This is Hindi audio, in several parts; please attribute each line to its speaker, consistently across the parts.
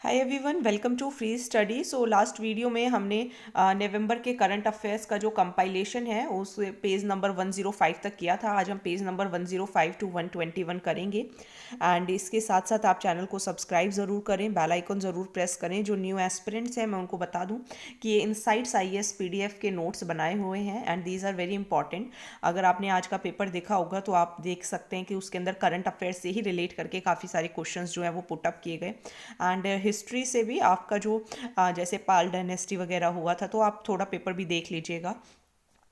Speaker 1: Hi everyone, welcome to free study. So last video में हमने नवंबर के करंट अफेयर्स का जो कंपाइलेशन है उस पेज नंबर 105 तक किया था। आज हम पेज नंबर 105 टू 121 करेंगे। एंड इसके साथ साथ आप चैनल को सब्सक्राइब ज़रूर करें, बेल आइकन ज़रूर प्रेस करें। जो न्यू एस्पिरेंट्स हैं मैं उनको बता दूं कि ये इनसाइट्स आईएएस पीडीएफ के नोट्स बनाए हुए हैं and these are very important. अगर आपने आज का पेपर देखा होगा तो आप देख सकते हैं कि उसके अंदर करंट अफेयर्स से ही रिलेट करके काफ़ी सारे क्वेश्चंस जो है वो पुटअप किए गए। एंड हिस्ट्री से भी आपका जो जैसे पाल डायनेस्टी वगैरह हुआ था तो आप थोड़ा पेपर भी देख लीजिएगा,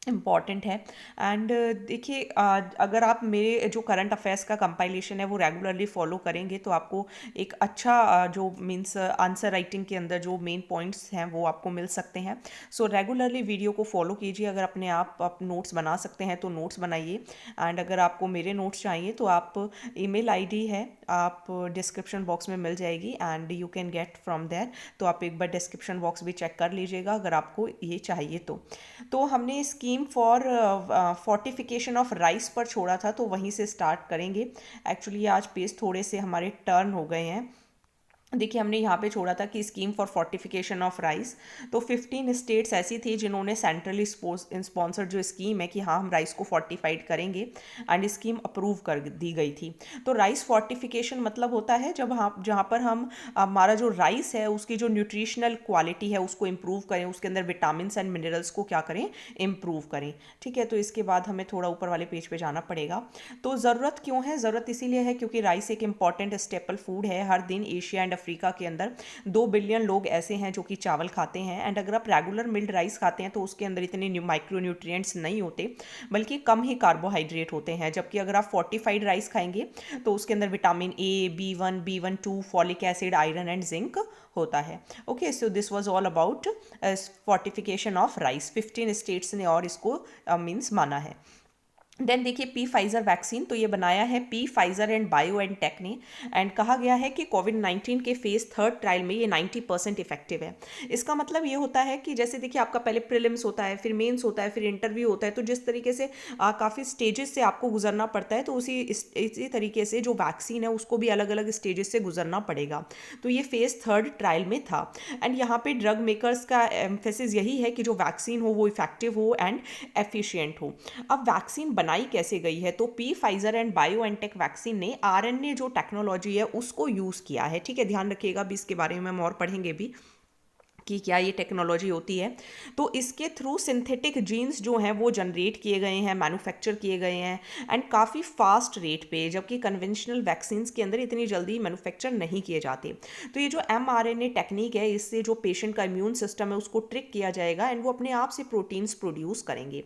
Speaker 1: इम्पॉर्टेंट है। एंड देखिए, अगर आप मेरे जो करंट अफेयर्स का कंपाइलेशन है वो रेगुलरली फॉलो करेंगे तो आपको एक अच्छा जो मीन्स आंसर राइटिंग के अंदर जो मेन पॉइंट्स हैं वो आपको मिल सकते हैं। सो रेगुलरली वीडियो को फॉलो कीजिए। अगर अपने आप नोट्स बना सकते हैं तो नोट्स बनाइए। एंड अगर आपको मेरे नोट्स चाहिए तो आप ईमेल आईडी है, आप डिस्क्रिप्शन बॉक्स में मिल जाएगी and you can get from there. तो आप एक बार डिस्क्रिप्शन बॉक्स भी चेक कर लीजिएगा अगर आपको ये चाहिए तो हमने scheme for fortification of rice पर छोड़ा था तो वहीं से स्टार्ट करेंगे। एक्चुअली आज पेज थोड़े से हमारे टर्न हो गए हैं। देखिए, हमने यहाँ पे छोड़ा था कि scheme for fortification of rice. तो 15 स्टेट्स ऐसी थी जिन्होंने सेंट्रली स्पॉन्सर्ड जो स्कीम है कि हाँ हम राइस को फोर्टिफाइड करेंगे एंड स्कीम अप्रूव कर दी गई थी। तो राइस फोर्टिफिकेशन मतलब होता है जब हम जहाँ पर हम हमारा जो राइस है उसकी जो न्यूट्रिशनल क्वालिटी है उसको इम्प्रूव करें, उसके अंदर विटामिन एंड मिनरल्स को क्या करें, इम्प्रूव करें। ठीक है, तो इसके बाद हमें थोड़ा ऊपर वाले पेज पे जाना पड़ेगा। तो ज़रूरत क्यों है? ज़रूरत इसीलिए है क्योंकि राइस एक इंपॉर्टेंट स्टेपल फूड है। हर दिन एशिया एंड अफ्रीका के अंदर 2 बिलियन लोग ऐसे हैं जो कि चावल खाते हैं। एंड अगर आप रेगुलर मिल्ड राइस खाते हैं तो उसके अंदर इतने माइक्रो न्यूट्रिएंट्स नहीं होते, बल्कि कम ही कार्बोहाइड्रेट होते हैं। जबकि अगर आप फोर्टिफाइड राइस खाएंगे तो उसके अंदर vitamin A, B1, B12, folic acid, iron and zinc होता है। Okay, so this was all about fortification of rice. 15 states ने और इसको मीन्स माना है। देन देखिए, पी फाइजर वैक्सीन, तो ये बनाया है P Pfizer and bio and tech ने। एंड कहा गया है कि कोविड-19 के फेज 3 ट्रायल में ये 90% इफेक्टिव है। इसका मतलब ये होता है कि जैसे देखिए, आपका पहले प्रीलिम्स होता है, फिर मेंस होता है, फिर इंटरव्यू होता है। तो जिस तरीके से काफ़ी स्टेजेस से आपको गुजरना पड़ता है तो इसी तरीके से जो वैक्सीन है उसको भी अलग अलग स्टेजेस से गुजरना पड़ेगा। तो ये फेज 3 ट्रायल में था। एंड यहाँ पे ड्रग मेकर्स का एम्फेसिस यही है कि जो वैक्सीन हो वो इफेक्टिव हो एंड एफिशिएंट हो। अब वैक्सीन बनाई कैसे गई है? तो P Pfizer and bio NTech vaccine ने आरएनए जो टेक्नोलॉजी है उसको यूज़ किया है। ठीक है, ध्यान रखिएगा, भी इसके बारे में हम और पढ़ेंगे भी कि क्या ये टेक्नोलॉजी होती है। तो इसके थ्रू सिंथेटिक जीन्स जो हैं वो जनरेट किए गए हैं, मैन्युफैक्चर किए गए हैं एंड काफ़ी फास्ट रेट पे, जबकि कन्वेंशनल वैक्सीन्स के अंदर इतनी जल्दी मैन्युफैक्चर नहीं किए जाते। तो ये जो mRNA टेक्निक है, इससे जो पेशेंट का इम्यून सिस्टम है उसको ट्रिक किया जाएगा एंड वो अपने आप से प्रोटीन्स प्रोड्यूस करेंगे।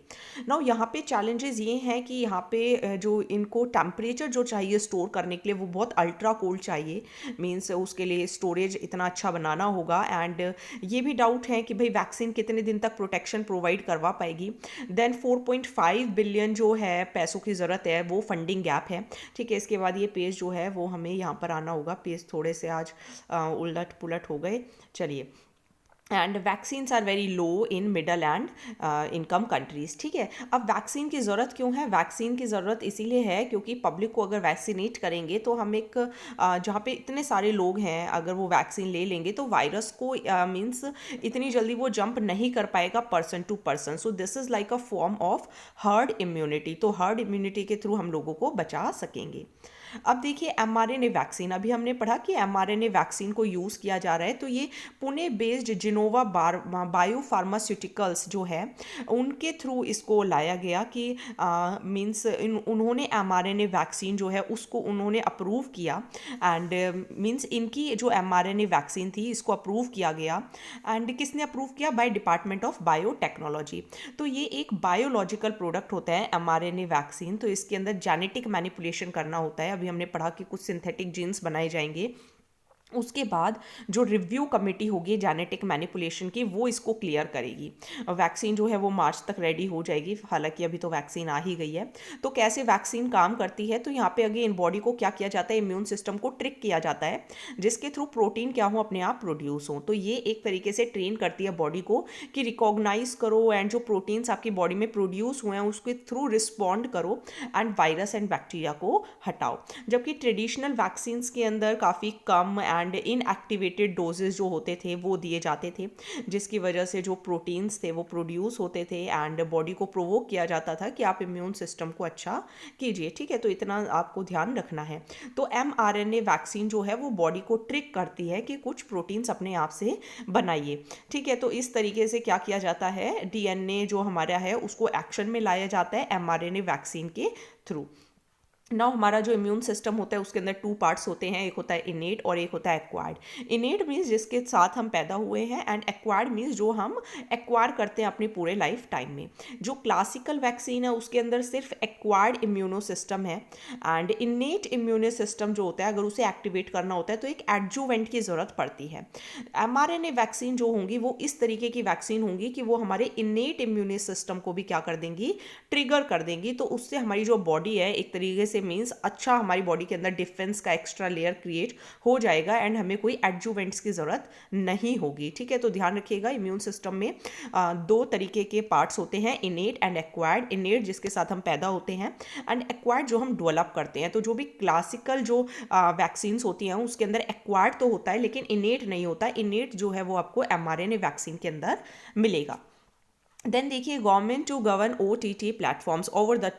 Speaker 1: नाउ यहाँ पे चैलेंजेस ये हैं कि यहाँ पे जो इनको टेम्परेचर जो चाहिए स्टोर करने के लिए वो बहुत अल्ट्रा कोल्ड चाहिए। मीन्स उसके लिए स्टोरेज इतना अच्छा बनाना होगा। एंड ये भी डाउट है कि भाई वैक्सीन कितने दिन तक प्रोटेक्शन प्रोवाइड करवा पाएगी। देन 4.5 बिलियन जो है पैसों की ज़रूरत है, वो फंडिंग गैप है। ठीक है, इसके बाद ये पेज जो है वो हमें यहाँ पर आना होगा। पेज थोड़े से आज उलट पुलट हो गए। चलिए, and vaccines are very low in middle and income countries. ठीक है, अब वैक्सीन की ज़रूरत क्यों है? वैक्सीन की ज़रूरत इसीलिए है क्योंकि पब्लिक को अगर वैक्सीनेट करेंगे तो हम एक जहाँ पे इतने सारे लोग हैं अगर वो वैक्सीन ले लेंगे तो वायरस को मीन्स इतनी जल्दी वो जंप नहीं कर पाएगा person to person. So this is like a form of herd immunity. तो हर्ड इम्यूनिटी के थ्रू हम लोगों को बचा सकेंगे। अब देखिए, mRNA वैक्सीन, अभी हमने पढ़ा कि mRNA वैक्सीन को यूज़ किया जा रहा है। तो ये Pune based Gennova bio pharmaceuticals जो है उनके थ्रू इसको लाया गया कि मीन्स उन्होंने mRNA वैक्सीन जो है उसको उन्होंने अप्रूव किया। एंड मीन्स इनकी जो mRNA वैक्सीन थी इसको अप्रूव किया गया। एंड किसने अप्रूव किया? By department of biotechnology. तो ये एक बायोलॉजिकल प्रोडक्ट होता है mRNA वैक्सीन। तो इसके अंदर जेनेटिक मैनिपुलेशन करना होता है। अभी हमने पढ़ा कि कुछ सिंथेटिक जीन्स बनाए जाएंगे, उसके बाद जो रिव्यू कमेटी होगी जेनेटिक मैनिपुलेशन की वो इसको क्लियर करेगी। वैक्सीन जो है वो मार्च तक रेडी हो जाएगी, हालांकि अभी तो वैक्सीन आ ही गई है। तो कैसे वैक्सीन काम करती है? तो यहाँ पे अगेन बॉडी को क्या किया जाता है? इम्यून सिस्टम को ट्रिक किया जाता है जिसके थ्रू प्रोटीन क्या हो, अपने आप प्रोड्यूस हो। तो ये एक तरीके से ट्रेन करती है बॉडी को कि रिकॉग्नाइज करो एंड जो प्रोटीन्स आपकी बॉडी में प्रोड्यूस हुए हैं उसके थ्रू रिस्पॉन्ड करो एंड वायरस एंड बैक्टीरिया को हटाओ। जबकि ट्रेडिशनल वैक्सीन्स के अंदर काफ़ी कम एंड इनएक्टिवेटेड डोजेज जो होते थे वो दिए जाते थे, जिसकी वजह से जो प्रोटीन्स थे वो प्रोड्यूस होते थे एंड बॉडी को प्रोवोक किया जाता था कि आप इम्यून सिस्टम को अच्छा कीजिए। ठीक है, तो इतना आपको ध्यान रखना है। तो mRNA वैक्सीन जो है वो बॉडी को ट्रिक करती है कि कुछ प्रोटीन्स अपने आप से बनाइए। ठीक है, तो इस तरीके से क्या किया जाता है, DNA जो हमारा है उसको एक्शन में लाया जाता है mRNA वैक्सीन के थ्रू। नाउ हमारा जो इम्यून सिस्टम होता है उसके अंदर टू पार्ट्स होते हैं, एक होता है इनेट और एक होता है एक्वायर्ड। इनेट मीन्स जिसके साथ हम पैदा हुए हैं एंड एक्वायर्ड मीन्स जो हम एक्वायर करते हैं अपने पूरे लाइफ टाइम में। जो क्लासिकल वैक्सीन है उसके अंदर सिर्फ एक्वायर्ड इम्यूनो सिस्टम है एंड इनेट इम्यूनो सिस्टम जो होता है अगर उसे एक्टिवेट करना होता है तो एक एडजुवेंट की ज़रूरत पड़ती है। mRNA वैक्सीन जो होंगी वो इस तरीके की वैक्सीन होंगी कि वो हमारे इनेट इम्यूनो सिस्टम को भी क्या कर देंगी, ट्रिगर कर देंगी। तो उससे हमारी जो बॉडी है एक तरीके से मीन्स अच्छा हमारी बॉडी के अंदर डिफेंस का एक्स्ट्रा लेयर क्रिएट हो जाएगा एंड हमें कोई एडजुवेंट्स की ज़रूरत नहीं होगी। ठीक है, तो ध्यान रखिएगा इम्यून सिस्टम में दो तरीके के पार्ट्स होते हैं, इनेट एंड एक्वायर्ड। इनेट जिसके साथ हम पैदा होते हैं एंड एक्वायर्ड जो हम डेवलप करते हैं। तो जो भी क्लासिकल जो वैक्सीन्स होती हैं उसके अंदर एक्वायर्ड तो होता है लेकिन इनेट नहीं होता। इनेट जो है वो आपको mRNA वैक्सीन के अंदर मिलेगा। देन देखिए government to govern OTT platforms, over the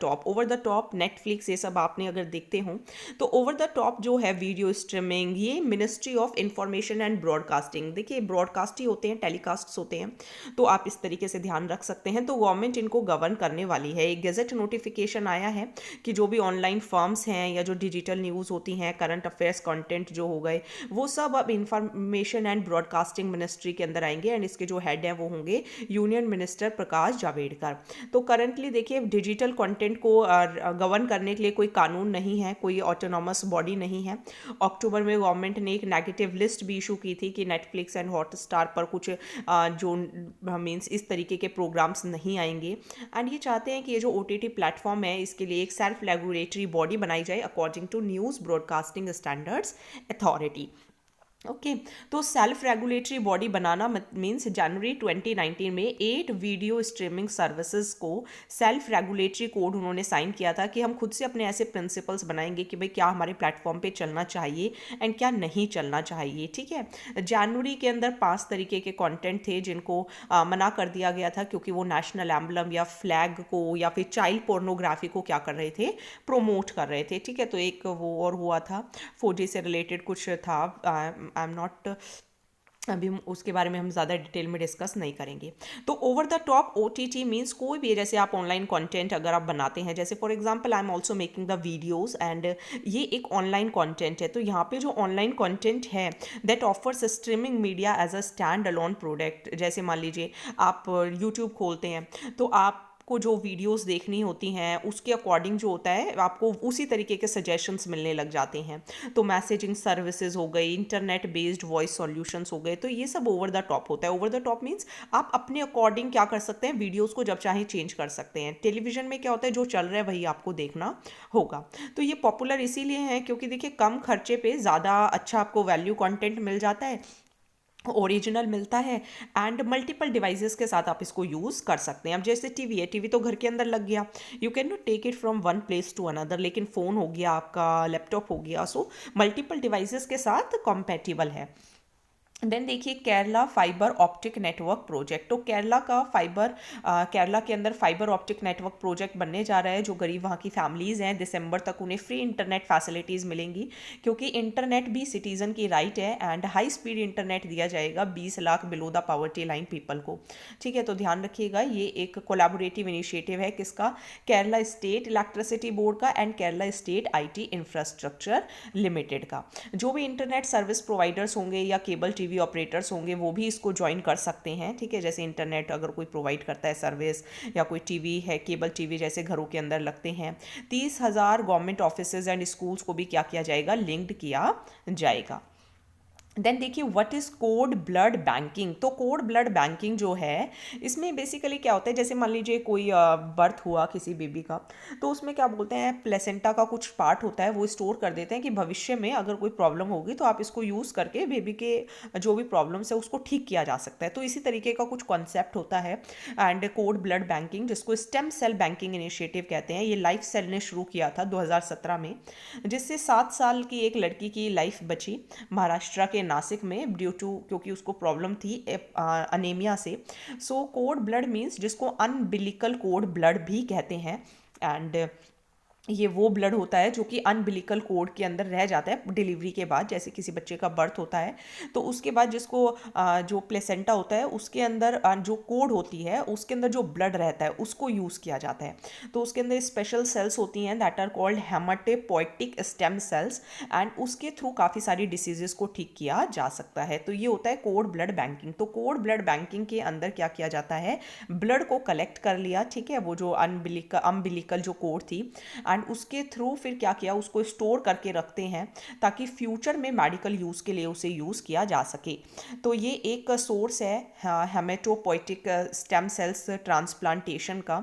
Speaker 1: top Netflix, ये सब आपने अगर देखते हो तो ओवर द टॉप जो है वीडियो स्ट्रीमिंग, ये ministry of information and broadcasting, देखिए ब्रॉडकास्ट ही होते हैं, टेलीकास्ट होते हैं, तो आप इस तरीके से ध्यान रख सकते हैं। तो गवर्नमेंट इनको गवर्न करने वाली है। एक गेजेट नोटिफिकेशन आया है कि जो भी ऑनलाइन फर्म्स हैं या जो डिजिटल न्यूज़ होती हैं, करंट अफेयर्स कंटेंट जो हो गए वो सब अब इंफॉर्मेशन एंड ब्रॉडकास्टिंग मिनिस्ट्री के अंदर आएंगे एंड इसके जो हेड हैं वो होंगे यूनियन मिनिस्टर प्रकाश जावड़ेकर। तो करंटली देखिए डिजिटल कंटेंट को गवर्न करने के लिए कोई कानून नहीं है, कोई ऑटोनॉमस बॉडी नहीं है। अक्टूबर में गवर्नमेंट ने एक नेगेटिव लिस्ट भी इशू की थी कि नेटफ्लिक्स एंड हॉटस्टार पर कुछ जो मीन्स इस तरीके के प्रोग्राम्स नहीं आएंगे एंड ये चाहते हैं कि ये जो OTT प्लेटफॉर्म है इसके लिए एक सेल्फ रेगुलेटरी बॉडी बनाई जाए according to news broadcasting standards authority. Okay, तो सेल्फ रेगुलेटरी बॉडी बनाना मीन्स जनवरी 2019 में 8 वीडियो स्ट्रीमिंग सर्विसेज को सेल्फ रेगुलेटरी कोड उन्होंने साइन किया था कि हम खुद से अपने ऐसे प्रिंसिपल्स बनाएंगे कि भाई क्या हमारे प्लेटफॉर्म पे चलना चाहिए एंड क्या नहीं चलना चाहिए। ठीक है, जनवरी के अंदर 5 तरीके के कंटेंट थे जिनको मना कर दिया गया था क्योंकि वो नेशनल एम्बलम या फ्लैग को या फिर चाइल्ड पोर्नोग्राफी को क्या कर रहे थे, प्रोमोट कर रहे थे। ठीक है, तो एक वो और हुआ था 4G से रिलेटेड कुछ था, आई एम नॉट, अभी उसके बारे में हम ज़्यादा डिटेल में डिस्कस नहीं करेंगे। तो over the top OTT means कोई भी, जैसे आप ऑनलाइन कंटेंट अगर आप बनाते हैं, जैसे for example I am also making the videos and ये एक ऑनलाइन कंटेंट है। तो यहाँ पे जो ऑनलाइन कंटेंट है that offers streaming media as a stand alone product, जैसे मान लीजिए आप यूट्यूब खोलते हैं तो आप को जो वीडियोस देखनी होती हैं उसके अकॉर्डिंग जो होता है आपको उसी तरीके के सजेशंस मिलने लग जाते हैं। तो मैसेजिंग सर्विसेज हो गई, इंटरनेट बेस्ड वॉइस सॉल्यूशंस हो गए, तो ये सब ओवर द टॉप होता है। ओवर द टॉप मीन्स आप अपने अकॉर्डिंग क्या कर सकते हैं, वीडियोस को जब चाहे चेंज कर सकते हैं। टेलीविजन में क्या होता है, जो चल रहा है वही आपको देखना होगा। तो ये पॉपुलर इसीलिए है क्योंकि देखिए कम खर्चे पे ज़्यादा अच्छा आपको वैल्यू कंटेंट मिल जाता है, ओरिजिनल मिलता है एंड मल्टीपल डिवाइसेस के साथ आप इसको यूज़ कर सकते हैं। अब जैसे टीवी है, टीवी तो घर के अंदर लग गया, you can not take it from one place to another, लेकिन फ़ोन हो गया आपका, लैपटॉप हो गया, सो मल्टीपल डिवाइसेस के साथ कॉम्पैटिबल है। देन देखिए Kerala fibre optic network project. तो केरला का केरला के अंदर फाइबर ऑप्टिक नेटवर्क प्रोजेक्ट बनने जा रहा है। जो गरीब वहाँ की फैमिलीज़ हैं दिसंबर तक उन्हें फ्री इंटरनेट फैसिलिटीज़ मिलेंगी क्योंकि इंटरनेट भी सिटीज़न की राइट है एंड हाई स्पीड इंटरनेट दिया जाएगा 20 lakh below the poverty line people को। ठीक है, तो ध्यान रखिएगा ये एक कोलैबोरेटिव इनिशिएटिव है किसका, केरला स्टेट इलेक्ट्रिसिटी बोर्ड का and Kerala state IT infrastructure limited का। जो भी इंटरनेट सर्विस प्रोवाइडर्स होंगे या केबल टीवी ऑपरेटर्स होंगे वो भी इसको ज्वाइन कर सकते हैं। ठीक है, जैसे इंटरनेट अगर कोई प्रोवाइड करता है सर्विस या कोई टीवी है, केबल टीवी जैसे घरों के अंदर लगते हैं। 30,000 गवर्नमेंट ऑफिसेज एंड स्कूल्स को भी क्या किया जाएगा, लिंक्ड किया जाएगा। देन देखिए what is code blood banking. तो कोड ब्लड बैंकिंग जो है, इसमें बेसिकली क्या होता है, जैसे मान लीजिए कोई बर्थ हुआ किसी बेबी का, तो उसमें क्या बोलते हैं, प्लेसेंटा का कुछ पार्ट होता है वो स्टोर कर देते हैं कि भविष्य में अगर कोई प्रॉब्लम होगी तो आप इसको यूज़ करके बेबी के जो भी प्रॉब्लम्स है उसको ठीक किया जा सकता है। तो इसी तरीके का कुछ कॉन्सेप्ट होता है। एंड कोड ब्लड बैंकिंग, जिसको स्टेम सेल बैंकिंग इनिशिएटिव कहते हैं, ये लाइफ सेल ने शुरू किया था 2017 में, जिससे 7 साल की एक लड़की की लाइफ बची महाराष्ट्र के नासिक में, ड्यू टू क्योंकि उसको प्रॉब्लम थी अनेमिया से। सो कोड ब्लड मीन्स जिसको अनबिलिकल कोड ब्लड भी कहते हैं। एंड ये वो ब्लड होता है जो कि अनबिलिकल कोड के अंदर रह जाता है डिलीवरी के बाद, जैसे किसी बच्चे का बर्थ होता है तो उसके बाद जिसको जो प्लेसेंटा होता है उसके अंदर जो कोड होती है उसके अंदर जो ब्लड रहता है उसको यूज़ किया जाता है। तो उसके अंदर स्पेशल सेल्स होती हैं that are called hematopoietic stem cells, and उसके थ्रू काफ़ी सारी डिसीजेस को ठीक किया जा सकता है। तो ये होता है कोड ब्लड बैंकिंग। तो कोड ब्लड बैंकिंग के अंदर क्या किया जाता है, ब्लड को कलेक्ट कर लिया, ठीक है, वो जो अम्बिलिकल जो कोड थी, एंड उसके थ्रू फिर क्या किया, उसको स्टोर करके रखते हैं ताकि फ्यूचर में मेडिकल यूज़ के लिए उसे यूज़ किया जा सके। तो ये एक सोर्स है हेमेटोपोइटिक स्टेम सेल्स ट्रांसप्लांटेशन का।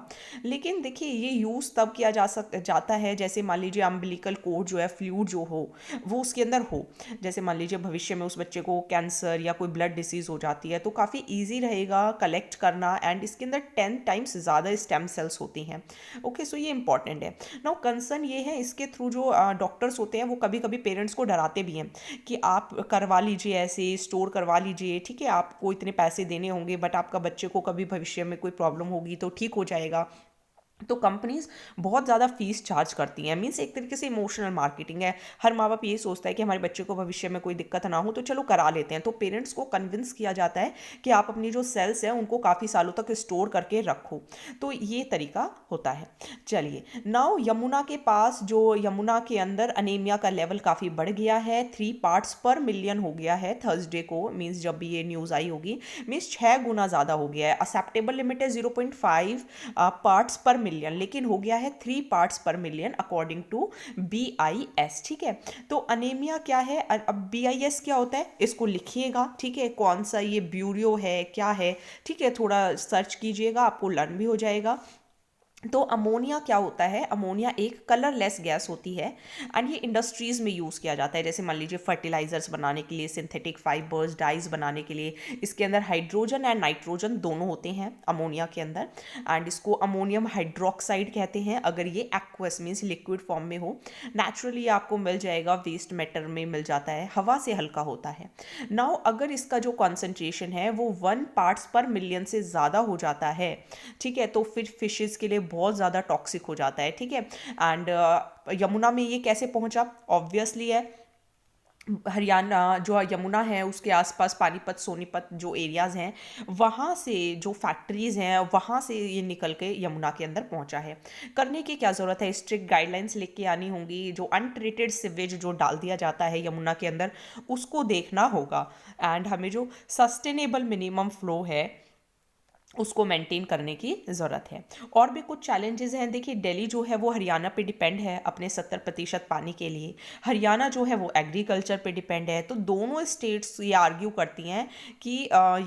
Speaker 1: लेकिन देखिए ये यूज़ तब किया जाता है जैसे मान लीजिए अम्बिलिकल कोड जो है, फ्लूइड जो हो वो उसके अंदर हो। जैसे मान लीजिए भविष्य में उस बच्चे को कैंसर या कोई ब्लड डिसीज़ हो जाती है तो काफ़ी ईजी रहेगा कलेक्ट करना, एंड इसके अंदर 10 टाइम्स ज़्यादा स्टेम सेल्स होती हैं। ओके, सो ये इंपॉर्टेंट है। नाउ कंसर्न ये है, इसके थ्रू जो डॉक्टर्स होते हैं वो कभी कभी पेरेंट्स को डराते भी हैं कि आप करवा लीजिए, ऐसे स्टोर करवा लीजिए, ठीक है, आपको इतने पैसे देने होंगे बट आपका बच्चे को कभी भविष्य में कोई प्रॉब्लम होगी तो ठीक हो जाएगा। तो कंपनीज बहुत ज़्यादा फीस चार्ज करती हैं, मीन्स एक तरीके से इमोशनल मार्केटिंग है। हर माँ बाप ये सोचता है कि हमारे बच्चे को भविष्य में कोई दिक्कत ना हो तो चलो करा लेते हैं। तो पेरेंट्स को कन्विंस किया जाता है कि आप अपनी जो सेल्स हैं उनको काफ़ी सालों तक स्टोर करके रखो। तो ये तरीका होता है। चलिए, नाउ यमुना के पास, जो यमुना के अंदर अनीमिया का लेवल काफ़ी बढ़ गया है, 3 पार्ट्स पर मिलियन हो गया है थर्सडे को, मीन्स जब भी ये न्यूज़ आई होगी, मीन्स 6 गुना ज़्यादा हो गया है। एक्सेप्टेबल लिमिट है 0.5 पार्ट्स पर मिलियन, लेकिन हो गया है 3 पार्ट्स पर मिलियन अकॉर्डिंग टू BIS, ठीक है। तो अनेमिया क्या है, अब BIS क्या होता है इसको लिखिएगा, ठीक है, कौन सा ये ब्यूरो है क्या है, ठीक है, थोड़ा सर्च कीजिएगा आपको लर्न भी हो जाएगा। तो अमोनिया क्या होता है, अमोनिया एक कलरलेस गैस होती है, एंड ये इंडस्ट्रीज़ में यूज़ किया जाता है। जैसे मान लीजिए फर्टिलाइजर्स बनाने के लिए, सिंथेटिक फाइबर्स, डाइज बनाने के लिए, इसके अंदर हाइड्रोजन एंड नाइट्रोजन दोनों होते हैं अमोनिया के अंदर, एंड इसको अमोनियम हाइड्रोक्साइड कहते हैं अगर ये एक्वस मीन्स लिक्विड फॉर्म में हो। नेचुरली आपको मिल जाएगा, वेस्ट मैटर में मिल जाता है, हवा से हल्का होता है। नाउ अगर इसका जो कॉन्सेंट्रेशन है वो 1 पार्ट्स पर मिलियन से ज़्यादा हो जाता है, ठीक है, तो फिर फिशेज़ के लिए बहुत ज़्यादा टॉक्सिक हो जाता है, ठीक है। एंड यमुना में ये कैसे पहुंचा, ऑब्वियसली है, हरियाणा जो यमुना है उसके आसपास पानीपत सोनीपत जो एरियाज़ हैं वहाँ से, जो फैक्ट्रीज़ हैं वहाँ से ये निकल के यमुना के अंदर पहुँचा है। करने की क्या ज़रूरत है, स्ट्रिक्ट गाइडलाइंस लेके आनी होंगी। जो अनट्रीटेड सिवेज जो डाल दिया जाता है यमुना के अंदर उसको देखना होगा, एंड हमें जो सस्टेनेबल मिनिमम फ्लो है उसको मेंटेन करने की ज़रूरत है। और भी कुछ चैलेंजेस हैं, देखिए दिल्ली जो है वो हरियाणा पे डिपेंड है अपने 70% पानी के लिए, हरियाणा जो है वो एग्रीकल्चर पे डिपेंड है। तो दोनों स्टेट्स ये आर्ग्यू करती हैं कि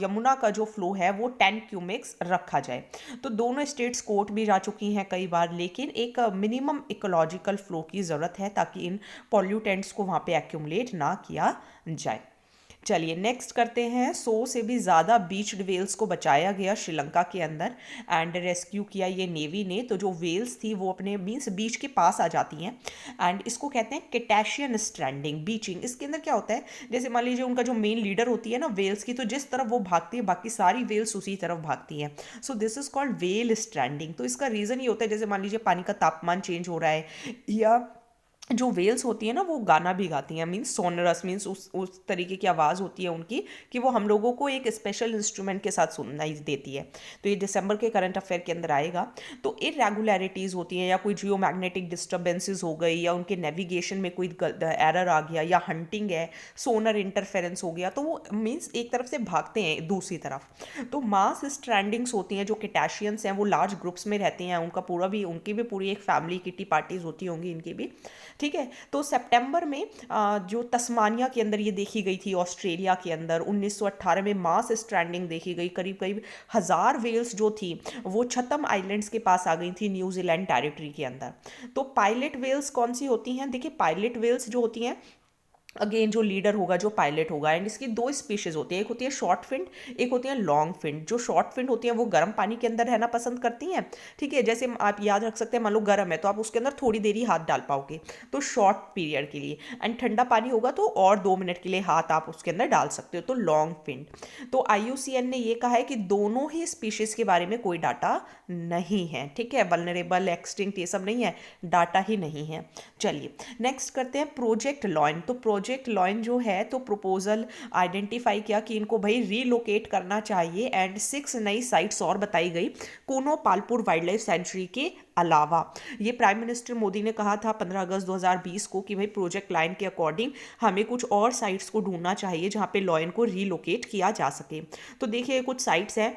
Speaker 1: यमुना का जो फ्लो है वो 10 क्यूमिक्स रखा जाए। तो दोनों स्टेट्स कोर्ट भी जा चुकी हैं कई बार, लेकिन एक मिनिमम इकोलॉजिकल फ्लो की ज़रूरत है ताकि इन पॉल्यूटेंट्स को वहाँ पे एक्यूमुलेट ना किया जाए। चलिए नेक्स्ट करते हैं। 100 से भी ज़्यादा बीच्ड वेल्स को बचाया गया श्रीलंका के अंदर, एंड रेस्क्यू किया ये नेवी ने। तो जो वेल्स थी वो अपने मीन्स बीच के पास आ जाती हैं, एंड इसको कहते हैं कैटाशियन स्ट्रैंडिंग बीचिंग। इसके अंदर क्या होता है, जैसे मान लीजिए उनका जो मेन लीडर होती है ना वेल्स की, तो जिस तरफ वो भागती है बाकी सारी वेल्स उसी तरफ भागती हैं। So this is called well stranding. तो इसका रीज़न ये होता है, जैसे मान लीजिए पानी का तापमान चेंज हो रहा है, या जो वेल्स होती है ना वो गाना भी गाती हैं, मीन्स सोनरस मीन्स उस तरीके की आवाज़ होती है उनकी कि वो हम लोगों को एक स्पेशल इंस्ट्रूमेंट के साथ सुनाई देती है। तो ये दिसंबर के करंट अफेयर के अंदर आएगा। तो इरेगुलरिटीज़ होती हैं, या कोई जियो मैग्नेटिक डिस्टर्बेंसेज हो गई, या उनके नेविगेशन में कोई एरर आ गया, या हंटिंग है, सोनर इंटरफेरेंस हो गया, तो वो मीन्स एक तरफ से भागते हैं दूसरी तरफ। तो मास स्ट्रैंडिंग्स होती हैं, जो कैटाशियंस हैं वो लार्ज ग्रुप्स में रहते हैं, उनका पूरा भी, उनकी भी पूरी एक फैमिली किटी पार्टीज होती होंगी इनकी भी, ठीक है। तो सितंबर में जो तस्मानिया के अंदर ये देखी गई थी, ऑस्ट्रेलिया के अंदर 1918 में मास स्ट्रैंडिंग देखी गई, करीब करीब 1000 व्हेल्स जो थी वो छतम आइलैंड्स के पास आ गई थी न्यूजीलैंड टेरिटरी के अंदर। तो पायलट वेल्स कौन सी होती हैं? देखिए पायलट वेल्स जो होती हैं, अगेन जो लीडर होगा, जो पायलट होगा, एंड इसकी दो स्पीशीज होती है, एक होती है शॉर्ट फिन, एक होती है लॉन्ग फिन। जो शॉर्ट फिन होती है वो गर्म पानी के अंदर रहना पसंद करती हैं, ठीक है। जैसे आप याद रख सकते हैं, मान लो गर्म है तो आप उसके अंदर थोड़ी देर ही हाथ डाल पाओगे, तो शॉर्ट पीरियड के लिए। एंड ठंडा पानी होगा तो और 2 मिनट के लिए हाथ आप उसके अंदर डाल सकते हो, तो लॉन्ग फिन। तो IUCN ने ये कहा है कि दोनों ही स्पीशीज के बारे में कोई डाटा नहीं है, ठीक है। वल्नरेबल, एक्सटिंक्ट, ये सब नहीं है, डाटा ही नहीं है। चलिए नेक्स्ट करते हैं प्रोजेक्ट लॉयन। तो प्रोजेक्ट लॉयन जो है, तो प्रपोजल आइडेंटिफाई किया कि इनको भाई रीलोकेट करना चाहिए, एंड 6 नई साइट्स और बताई गई Kuno Palpur wild life sanctuary के अलावा। ये प्राइम मिनिस्टर मोदी ने कहा था 15 अगस्त 2020 को कि भाई प्रोजेक्ट लाइन के अकॉर्डिंग हमें कुछ और साइट्स को ढूंढना चाहिए जहां पे लॉयन को रीलोकेट किया जा सके। तो देखिए कुछ साइट्स हैं,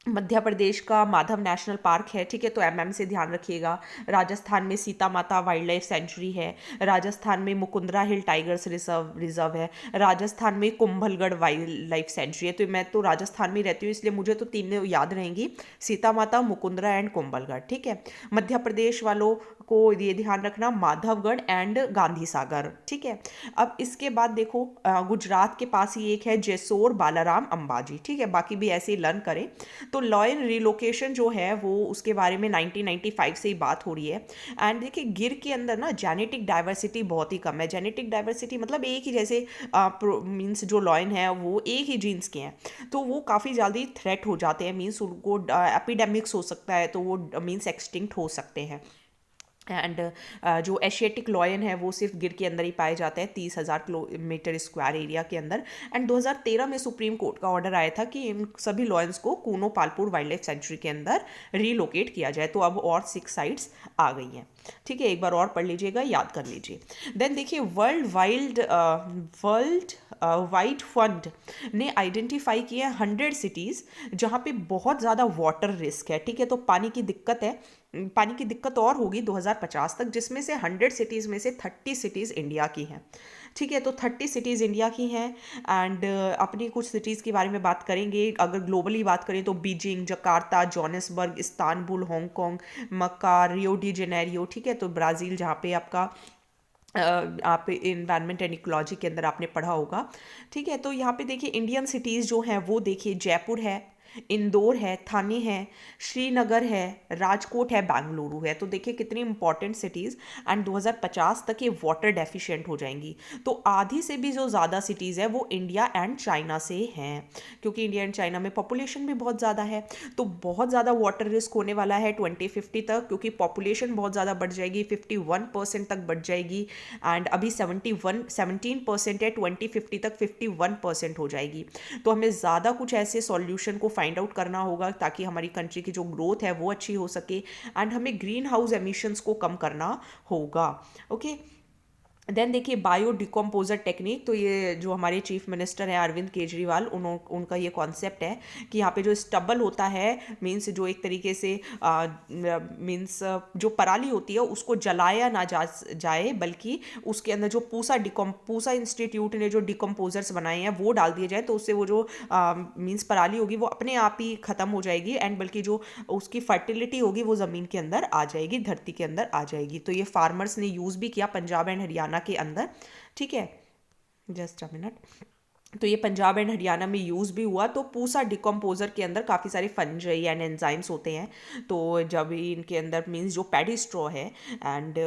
Speaker 1: मध्य प्रदेश का माधव नेशनल पार्क है, ठीक है, तो MM से ध्यान रखिएगा। राजस्थान में सीता माता वाइल्ड लाइफ सेंचुरी है, राजस्थान में मुकुंदरा हिल टाइगर्स रिजर्व है, राजस्थान में कुंभलगढ़ वाइल्ड लाइफ सेंचुरी है। तो मैं तो राजस्थान में रहती हूँ इसलिए मुझे तो तीनों याद रहेंगी, सीता माता, मुकुंदरा एंड कुंभलगढ़, ठीक है। मध्य प्रदेश वालों को ये ध्यान रखना, माधवगढ़ एंड गांधी सागर, ठीक है। अब इसके बाद देखो गुजरात के पास ही एक है जेसोर बालाराम अंबाजी, ठीक है। बाकी भी ऐसे ही लर्न करें। तो लॉयन रिलोकेशन जो है वो उसके बारे में 1995 से ही बात हो रही है। एंड देखिए गिर के अंदर ना जेनेटिक डाइवर्सिटी बहुत ही कम है। जेनेटिक डाइवर्सिटी मतलब एक ही जैसे मीन्स जो लॉयन है वो एक ही जीन्स के हैं, तो वो काफ़ी जल्दी थ्रेट हो जाते हैं, मीन्स उनको एपिडेमिक्स हो सकता है, तो वो मीन्स एक्सटिंक्ट हो सकते हैं। एंड जो एशियाटिक लॉयन है वो सिर्फ गिर के अंदर ही पाए जाते हैं, 30,000 किलोमीटर स्क्वायर एरिया के अंदर। एंड 2013 में सुप्रीम कोर्ट का ऑर्डर आया था कि इन सभी लॉयंस को Kuno Palpur wild life sanctuary के अंदर रीलोकेट किया जाए। तो अब और 6 साइट्स आ गई हैं, ठीक है। एक बार और पढ़ लीजिएगा, याद कर लीजिए। देन देखिए वर्ल्ड वाइड फंड ने आइडेंटिफाई किए 100 सिटीज़ जहाँ पे बहुत ज़्यादा वाटर रिस्क है, ठीक है। तो पानी की दिक्कत है, पानी की दिक्कत और होगी 2050 तक, जिसमें से 100 सिटीज़ में से 30 सिटीज़ इंडिया की हैं, ठीक है। तो 30 सिटीज़ इंडिया की हैं। एंड अपनी कुछ सिटीज़ के बारे में बात करेंगे। अगर ग्लोबली बात करें तो Beijing, Jakarta, Johannesburg, Istanbul, Hong Kong, Mecca, Rio de Janeiro, ठीक है। तो ब्राज़ील, जहाँ पे आपका आप इन्वायरमेंट एंड इकोलॉजी के अंदर आपने पढ़ा होगा, ठीक है। तो यहाँ पे देखिए इंडियन सिटीज़ जो हैं वो देखिए जयपुर है, इंदौर है, थाने है, श्रीनगर है, राजकोट है, बेंगलुरु है। तो देखिए कितनी इंपॉर्टेंट सिटीज़। एंड 2050 तक ये वाटर डेफिशिएंट हो जाएंगी। तो आधी से भी जो ज़्यादा सिटीज़ है वो इंडिया एंड चाइना से हैं, क्योंकि इंडिया एंड चाइना में पॉपुलेशन भी बहुत ज़्यादा है। तो बहुत ज़्यादा वाटर रिस्क होने वाला है 2050 तक, क्योंकि पॉपुलेशन बहुत ज़्यादा बढ़ जाएगी, 51% तक बढ़ जाएगी। एंड अभी 17% है, 2050 तक 51% हो जाएगी। तो हमें ज़्यादा कुछ ऐसे सॉल्यूशन को फाइंड आउट करना होगा ताकि हमारी कंट्री की जो ग्रोथ है वो अच्छी हो सके। एंड हमें ग्रीन हाउस एमिशंस को कम करना होगा, ओके। देन देखिए बायो डिकम्पोजर टेक्निक। तो ये जो हमारे चीफ मिनिस्टर हैं अरविंद केजरीवाल, उनका ये कॉन्सेप्ट है कि यहाँ पे जो स्टबल होता है, मीन्स जो एक तरीके से मीन्स जो पराली होती है उसको जलाया ना जाए, बल्कि उसके अंदर जो पूसा इंस्टीट्यूट ने जो डिकम्पोजर्स बनाए हैं वो डाल दिए जाए, तो उससे वो जो मीन्स पराली होगी वो अपने आप ही ख़त्म हो जाएगी। एंड बल्कि जो उसकी फर्टिलिटी होगी वो ज़मीन के अंदर आ जाएगी, धरती के अंदर आ जाएगी। तो ये फार्मर्स ने यूज़ भी किया पंजाब एंड हरियाणा के अंदर, ठीक है। Just a minute. तो ये पंजाब एंड हरियाणा में यूज़ भी हुआ। तो पूसा डिकम्पोजर के अंदर काफ़ी सारे फंजाई एंड एंजाइम्स होते हैं। तो जब इनके अंदर मीन्स जो पैडी स्ट्रॉ है एंड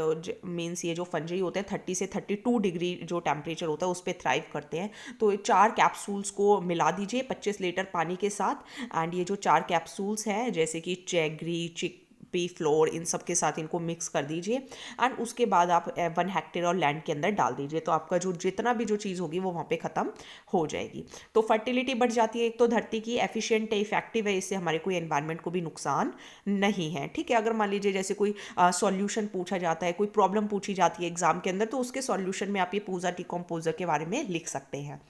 Speaker 1: मीन्स ये जो फंजाई होते हैं 30 से 32 डिग्री जो टेम्परेचर होता है उस पर थ्राइव करते हैं। तो 4 कैप्सूल्स को मिला दीजिए 25 लीटर पानी के साथ। एंड ये जो 4 कैप्सूल्स हैं जैसे कि चेगरी, पी फ्लोर, इन सब के साथ इनको मिक्स कर दीजिए। एंड उसके बाद आप 1 हेक्टेयर और लैंड के अंदर डाल दीजिए। तो आपका जो जितना भी जो चीज़ होगी वो वहाँ पे ख़त्म हो जाएगी। तो फर्टिलिटी बढ़ जाती है, एक तो धरती की एफिशिएंट है, इफेक्टिव है, इससे हमारे कोई एनवायरनमेंट को भी नुकसान नहीं है, ठीक है। अगर मान लीजिए जैसे कोई सॉल्यूशन पूछा जाता है, कोई प्रॉब्लम पूछी जाती है एग्जाम के अंदर, तो उसके सॉल्यूशन में आप ये पूजा डिकम्पोजर के बारे में लिख सकते हैं।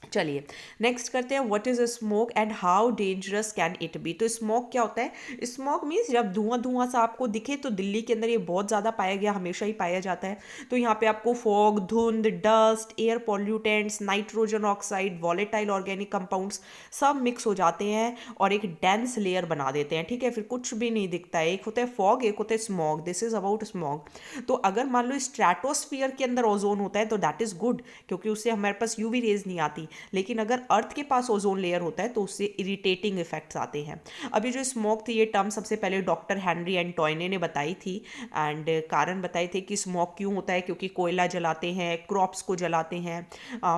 Speaker 1: चलिए नेक्स्ट करते हैं, what is smoke and how dangerous can it be. तो स्मोक क्या होता है? स्मोक मीन्स जब धुआं धुआं सा आपको दिखे, तो दिल्ली के अंदर ये बहुत ज़्यादा पाया गया, हमेशा ही पाया जाता है। तो यहाँ पे आपको फॉग, धुंध, dust, air pollutants, nitrogen oxide, volatile organic compounds सब मिक्स हो जाते हैं और एक डेंस लेयर बना देते हैं, ठीक है। फिर कुछ भी नहीं दिखता है। एक होता है फॉग, एक होता है smog. This is about smog. तो अगर मान लो स्ट्रेटोस्फियर के अंदर ओजोन होता है तो दैट इज गुड, क्योंकि उससे हमारे पास यूवी रेज नहीं आती। लेकिन अगर अर्थ के पास ओजोन लेयर होता है तो उससे इरिटेटिंग इफेक्ट्स आते हैं। अभी जो स्मोक थी, ये टर्म सबसे पहले डॉक्टर हेनरी एंटोइने ने बताई थी, एंड कारण बताए थे कि स्मोक क्यों होता है, क्योंकि कोयला जलाते हैं, क्रॉप्स को जलाते हैं,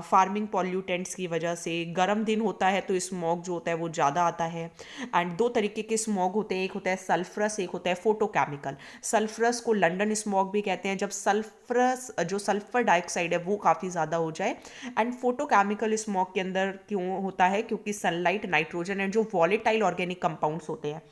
Speaker 1: फार्मिंग पॉल्यूटेंट्स की वजह से। गर्म दिन होता है तो स्मोक जो होता है वो ज़्यादा आता है। एंड दो तरीके के स्मोक होते हैं, एक होता है सल्फरस, एक होता है फोटोकेमिकल। सल्फरस को लंदन स्मोक भी कहते हैं, जब सल्फरस जो सल्फर डाइऑक्साइड है वो काफ़ी ज़्यादा हो जाए। एंड फोटोकेमिकल स्मोक के अंदर क्यों होता है? क्योंकि सनलाइट, नाइट्रोजन एंड जो वॉलेटाइल ऑर्गेनिक कंपाउंड्स होते हैं,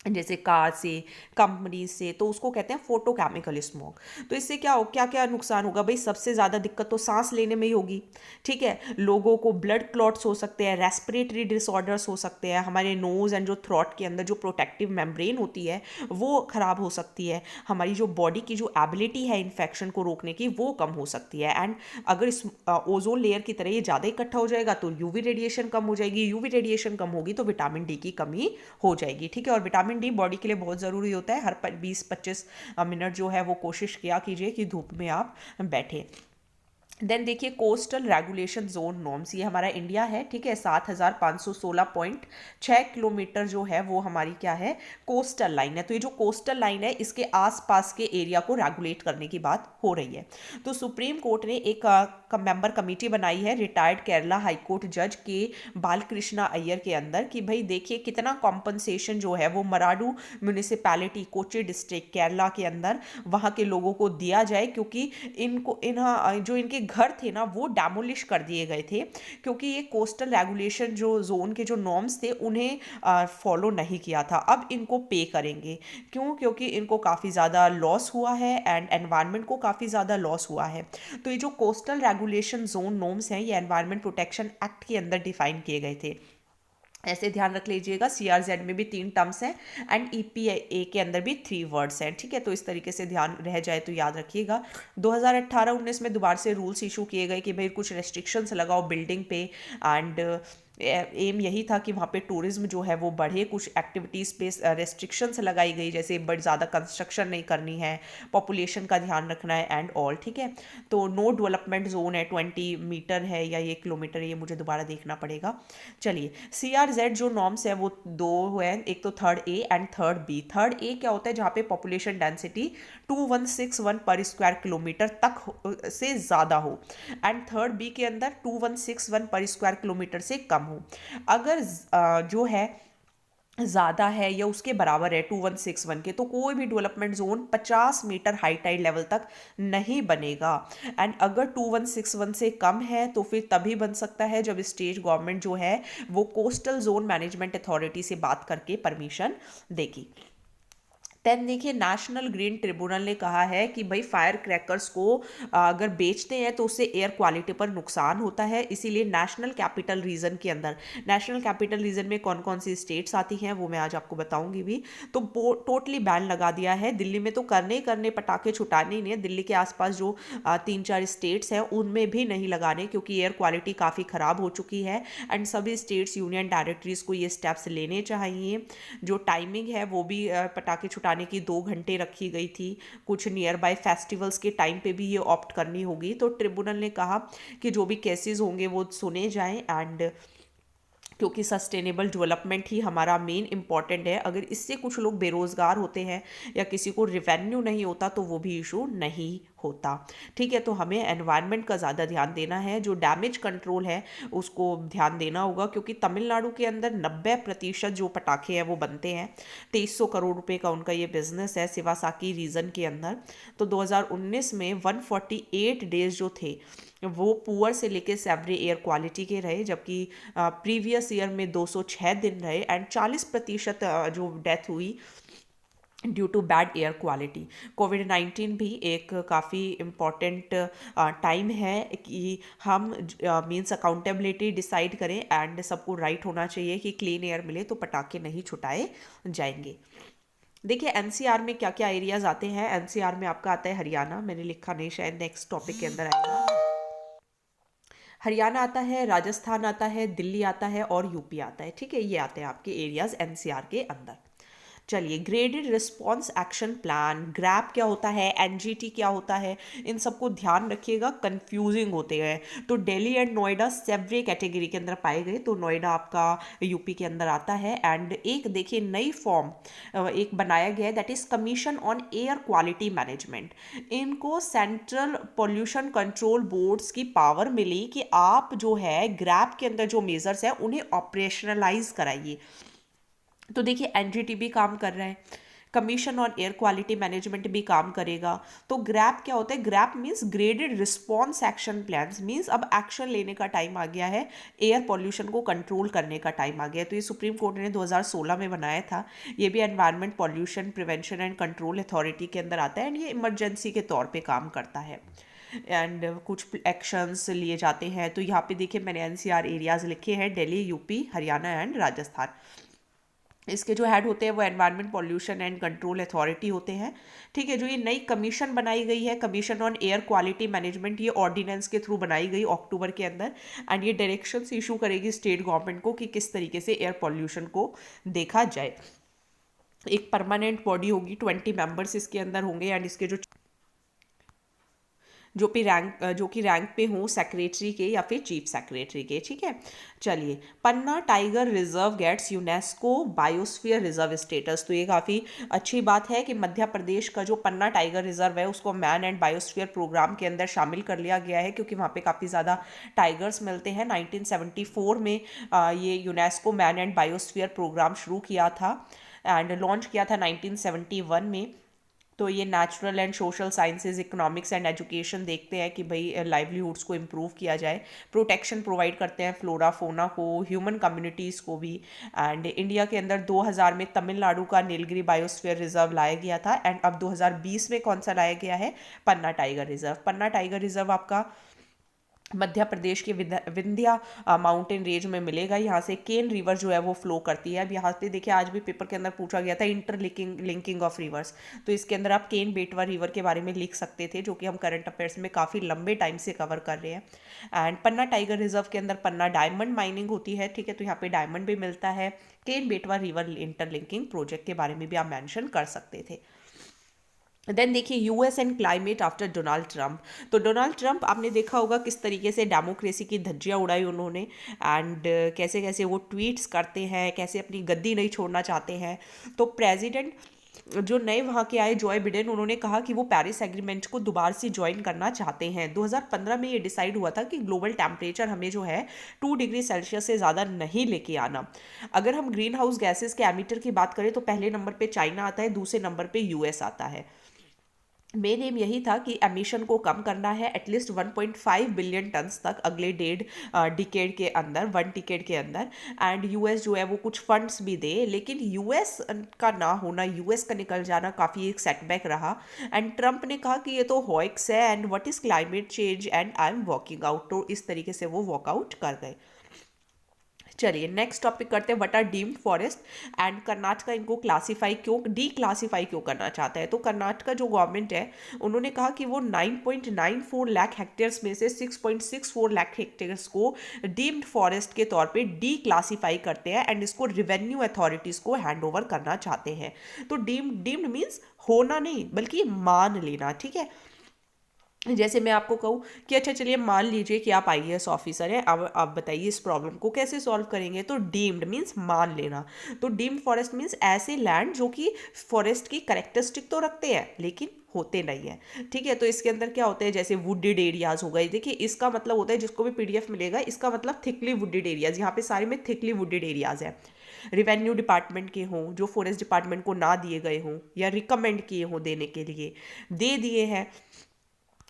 Speaker 1: जैसे कार से, कंपनी से, तो उसको कहते हैं फोटोकेमिकल स्मोक। तो इससे क्या क्या नुकसान होगा भाई? सबसे ज़्यादा दिक्कत तो सांस लेने में ही होगी, ठीक है। लोगों को ब्लड क्लॉट्स हो सकते हैं, रेस्पिरेटरी डिसऑर्डर्स हो सकते हैं, हमारे नोज़ एंड जो थ्रोट के अंदर जो प्रोटेक्टिव मेम्ब्रेन होती है वो ख़राब हो सकती है, हमारी जो बॉडी की जो एबिलिटी है इन्फेक्शन को रोकने की वो कम हो सकती है। एंड अगर इस ओजोन लेयर की तरह ये ज़्यादा इकट्ठा हो जाएगा तो यूवी रेडिएशन कम हो जाएगी, यूवी रेडिएशन कम होगी तो विटामिन डी की कमी हो जाएगी, ठीक है। और विटामिन डी बॉडी के लिए बहुत ज़रूरी होता है। हर 20-25 मिनट जो है वो कोशिश किया कीजिए कि धूप में आप बैठे। देन देखिए कोस्टल रेगुलेशन जोन नॉर्म्स, ये हमारा इंडिया है, ठीक है। 7516.6 किलोमीटर जो है वो हमारी क्या है? कोस्टल लाइन है। तो ये जो कोस्टल लाइन है इसके आसपास के एरिया को रेगुलेट करने की बात हो रही है। तो सुप्रीम कोर्ट ने एक मेंबर कमेटी बनाई है रिटायर्ड केरला हाई कोर्ट जज के बालकृष्णा अय्यर के अंदर, कि भाई देखिए कितना कॉम्पनसेशन जो है वो मराडू म्यूनिसिपैलिटी, कोच्चि डिस्ट्रिक्ट केरला के अंदर वहाँ के लोगों को दिया जाए, क्योंकि जो इनके घर थे ना वो डैमोलिश कर दिए गए थे, क्योंकि ये कोस्टल रेगुलेशन जो जोन के जो नॉर्म्स थे उन्हें फॉलो नहीं किया था। अब इनको पे करेंगे, क्यों? क्योंकि इनको काफ़ी ज़्यादा लॉस हुआ है एंड एनवायरनमेंट को काफ़ी ज़्यादा लॉस हुआ है। तो ये जो कोस्टल रेगुलेशन जोन नॉर्म्स हैं ये एनवायरनमेंट प्रोटेक्शन एक्ट के अंदर डिफाइन किए गए थे। ऐसे ध्यान रख लीजिएगा, CRZ में भी 3 टर्म्स हैं एंड EPA के अंदर भी 3 वर्ड्स हैं, ठीक है। तो इस तरीके से ध्यान रह जाए तो याद रखिएगा। 2018-19 में दोबारा से रूल्स इशू किए गए कि भाई कुछ रेस्ट्रिक्शंस लगाओ बिल्डिंग पे, एंड एम यही था कि वहाँ पे टूरिज्म जो है वो बढ़े। कुछ एक्टिविटीज़ पे रेस्ट्रिक्शंस लगाई गई, जैसे बड़ी ज़्यादा कंस्ट्रक्शन नहीं करनी है, पॉपुलेशन का ध्यान रखना है एंड ऑल, ठीक है। तो नो डेवलपमेंट जोन है, 20 मीटर है या 1 किलोमीटर, ये मुझे दोबारा देखना पड़ेगा। चलिए CRZ जो नॉर्म्स है वो 2 है, एक तो third A and third B. Third A क्या होता है? जहाँ पे पॉपुलेशन डेंसिटी 2161 पर स्क्वायर किलोमीटर तक से ज़्यादा हो, एंड थर्ड बी के अंदर 2161 पर स्क्वायर किलोमीटर से कम हो। अगर जो है ज़्यादा है या उसके बराबर है 2161 के, तो कोई भी development zone 50 metre high tide level तक नहीं बनेगा। एंड अगर 2161 से कम है तो फिर तभी बन सकता है जब स्टेट गवर्नमेंट जो है वो कोस्टल जोन मैनेजमेंट अथॉरिटी से बात करके परमिशन देगी। देन देखिए नेशनल ग्रीन ट्रिब्यूनल ने कहा है कि भाई फायर क्रैकर्स को अगर बेचते हैं तो उससे एयर क्वालिटी पर नुकसान होता है, इसीलिए नेशनल कैपिटल रीजन के अंदर, नेशनल कैपिटल रीजन में कौन कौन सी स्टेट्स आती हैं वो मैं आज आपको बताऊंगी भी। तो टोटली बैन लगा दिया है। दिल्ली में तो करने ही करने, पटाखे छुटाने ही नहीं है, दिल्ली के आसपास जो 3-4 स्टेट्स हैं उनमें भी नहीं लगाने, क्योंकि एयर क्वालिटी काफ़ी ख़राब हो चुकी है। एंड सभी स्टेट्स, यूनियन टेरिटरीज़ को ये स्टेप्स लेने चाहिए। जो टाइमिंग है वो भी पटाखे छुटाने की 2 घंटे रखी गई थी। कुछ नियर बाय फेस्टिवल्स के टाइम पे भी ये ऑप्ट करनी होगी। तो ट्रिब्यूनल ने कहा कि जो भी केसेस होंगे वो सुने जाएं, एंड क्योंकि सस्टेनेबल डेवलपमेंट ही हमारा मेन इंपॉर्टेंट है। अगर इससे कुछ लोग बेरोज़गार होते हैं या किसी को रिवेन्यू नहीं होता तो वो भी इशू नहीं होता, ठीक है। तो हमें एनवायरनमेंट का ज़्यादा ध्यान देना है, जो डैमेज कंट्रोल है उसको ध्यान देना होगा, क्योंकि तमिलनाडु के अंदर 90% जो पटाखे हैं वो बनते हैं। 2300 करोड़ रुपए का उनका ये बिजनेस है शिवासाकी रीजन के अंदर। तो 2019 में 148 डेज जो थे वो पुअर से लेके सेवरी एयर क्वालिटी के रहे, जबकि प्रीवियस ईयर में 206 दिन रहे, एंड 40% जो डेथ हुई due to bad air quality. कोविड-19 भी एक काफ़ी इम्पॉर्टेंट टाइम है कि हम मीन्स अकाउंटेबिलिटी डिसाइड करें एंड सबको राइट होना चाहिए कि क्लीन एयर मिले तो पटाखे नहीं छुटाए जाएंगे। देखिए एनसीआर में क्या क्या एरियाज आते हैं। एनसीआर में आपका आता है हरियाणा, मैंने लिखा नहीं, शायद नेक्स्ट टॉपिक के अंदर आएगा। हरियाणा आता है, राजस्थान आता है, दिल्ली आता है और यूपी आता है। ठीक है, ये आते हैं आपके एरियाज एनसीआर के अंदर। चलिए, graded response action plan, grab क्या होता है, एनजीटी क्या होता है, इन सबको ध्यान रखिएगा, कंफ्यूजिंग होते हैं। तो Delhi and Noida severe category के अंदर पाए गए, तो नोएडा आपका यूपी के अंदर आता है। एंड एक देखिए नई फॉर्म एक बनाया गया है, that is commission on air quality management. इनको सेंट्रल पोल्यूशन कंट्रोल बोर्ड्स की पावर मिली कि आप जो है ग्रैप के अंदर जो मेजर्स हैं उन्हें ऑपरेशनलाइज कराइए। तो देखिए एनजीटी भी काम कर रहा है, commission on air quality management भी काम करेगा। तो ग्रैप क्या होता है, grab means graded response action plans, means अब एक्शन लेने का टाइम आ गया है, एयर पॉल्यूशन को कंट्रोल करने का टाइम आ गया है। तो ये सुप्रीम कोर्ट ने 2016 में बनाया था। ये भी environment pollution prevention and control authority के अंदर आता है एंड ये इमरजेंसी के तौर पे काम करता है एंड कुछ एक्शंस लिए जाते हैं। तो यहाँ पे देखिए मैंने एनसीआर एरियाज लिखे हैं, दिल्ली, यूपी, हरियाणा एंड राजस्थान। इसके जो हेड होते हैं वो environment pollution and control authority होते हैं। ठीक है, जो ये नई कमीशन बनाई गई है, commission on air quality management, ये ऑर्डिनेंस के थ्रू बनाई गई अक्टूबर के अंदर एंड ये डायरेक्शंस इशू करेगी स्टेट गवर्नमेंट को कि किस तरीके से एयर पॉल्यूशन को देखा जाए। एक परमानेंट बॉडी होगी, 20 मेंबर्स इसके अंदर होंगे एंड इसके जो कि रैंक पे हो सेक्रेटरी के या फिर चीफ सेक्रेटरी के। ठीक है, चलिए, Panna tiger reserve gets UNESCO biosphere reserve status. तो ये काफ़ी अच्छी बात है कि मध्य प्रदेश का जो पन्ना टाइगर रिजर्व है उसको मैन एंड बायोस्फीयर प्रोग्राम के अंदर शामिल कर लिया गया है, क्योंकि वहाँ पे काफ़ी ज़्यादा टाइगर्स मिलते हैं। 1974 में ये UNESCO man and biosphere programme शुरू किया था एंड लॉन्च किया था 1971 में। तो ये natural and social sciences, economics and education देखते हैं कि भाई लाइवलीहुड्स को इम्प्रूव किया जाए, प्रोटेक्शन प्रोवाइड करते हैं फ्लोरा फोना को, ह्यूमन कम्युनिटीज़ को भी। एंड इंडिया के अंदर 2000 में तमिलनाडु का नीलगिरी बायोस्फीयर रिजर्व लाया गया था एंड अब 2020 में कौन सा लाया गया है, पन्ना टाइगर रिजर्व। पन्ना टाइगर रिजर्व आपका मध्य प्रदेश के विंध्या माउंटेन रेंज में मिलेगा। यहाँ से केन रिवर जो है वो फ्लो करती है। अब यहाँ पे देखिए आज भी पेपर के अंदर पूछा गया था इंटर लिंकिंग ऑफ रिवर्स, तो इसके अंदर आप केन बेटवा रिवर के बारे में लिख सकते थे, जो कि हम करंट अफेयर्स में काफ़ी लंबे टाइम से कवर कर रहे हैं। एंड पन्ना टाइगर रिजर्व के अंदर पन्ना डायमंड माइनिंग होती है। ठीक है, तो यहाँ पे डायमंड भी मिलता है। केन बेटवा रिवर इंटरलिंकिंग प्रोजेक्ट के बारे में भी आप मैंशन कर सकते थे। देन देखिए US and climate after Donald Trump. तो डोनाल्ड ट्रंप आपने देखा होगा किस तरीके से डेमोक्रेसी की धज्जियां उड़ाई उन्होंने एंड कैसे कैसे वो ट्वीट्स करते हैं, कैसे अपनी गद्दी नहीं छोड़ना चाहते हैं। तो प्रेसिडेंट जो नए वहाँ के आए जॉय बिडेन, उन्होंने कहा कि वो पेरिस एग्रीमेंट को दोबारा से ज्वाइन करना चाहते हैं। 2015 में ये डिसाइड हुआ था कि ग्लोबल टेम्परेचर हमें जो है 2 डिग्री सेल्सियस से ज़्यादा नहीं लेके आना। अगर हम ग्रीन हाउस गैसेज के एमिटर की बात करें तो पहले नंबर पे चाइना आता है, दूसरे नंबर पे यूएस आता है। मेन एम यही था कि एमिशन को कम करना है एटलीस्ट 1.5 बिलियन टन्स तक अगले डेढ़ डिकेड के अंदर, 1 डिकेड के अंदर। एंड यूएस जो है वो कुछ फंड्स भी दे, लेकिन यूएस का ना होना, यूएस का निकल जाना काफ़ी एक सेटबैक रहा। एंड ट्रंप ने कहा कि ये तो हॉइक्स है and what is climate change and I am walking out. तो इस तरीके से वो वॉकआउट कर गए। चलिए नेक्स्ट टॉपिक करते हैं, what are deemed forest and Karnataka इनको क्लासीफाई क्यों, डी क्लासीफाई क्यों करना चाहता है। तो कर्नाटक जो गवर्नमेंट है उन्होंने कहा कि वो 9.94 लाख हेक्टेयर्स में से 6.64 लाख हेक्टेयर्स को डीम्ड फॉरेस्ट के तौर पे डी क्लासीफाई करते हैं एंड इसको रिवेन्यू अथॉरिटीज़ को हैंड ओवर करना चाहते हैं। तो डीम्ड मीन्स होना नहीं बल्कि मान लेना। ठीक है, जैसे मैं आपको कहूँ कि अच्छा चलिए मान लीजिए कि आप आईएएस ऑफिसर हैं, अब आप बताइए इस प्रॉब्लम को कैसे सॉल्व करेंगे। तो डीम्ड मीन्स मान लेना। तो डीम्ड फॉरेस्ट मीन्स ऐसे लैंड जो कि फॉरेस्ट की करेक्टरिस्टिक तो रखते हैं लेकिन होते नहीं है। ठीक है, तो इसके अंदर क्या होते हैं, जैसे वुडेड एरियाज हो गए। देखिए इसका मतलब होता है, जिसको भी पीडीएफ मिलेगा इसका मतलब थिकली वुडेड एरियाज, यहाँ पे सारे में थिकली वुडेड एरियाज हैं। रिवेन्यू डिपार्टमेंट के हों, जो फॉरेस्ट डिपार्टमेंट को ना दिए गए हों या रिकमेंड किए हों देने के लिए, दे दिए हैं।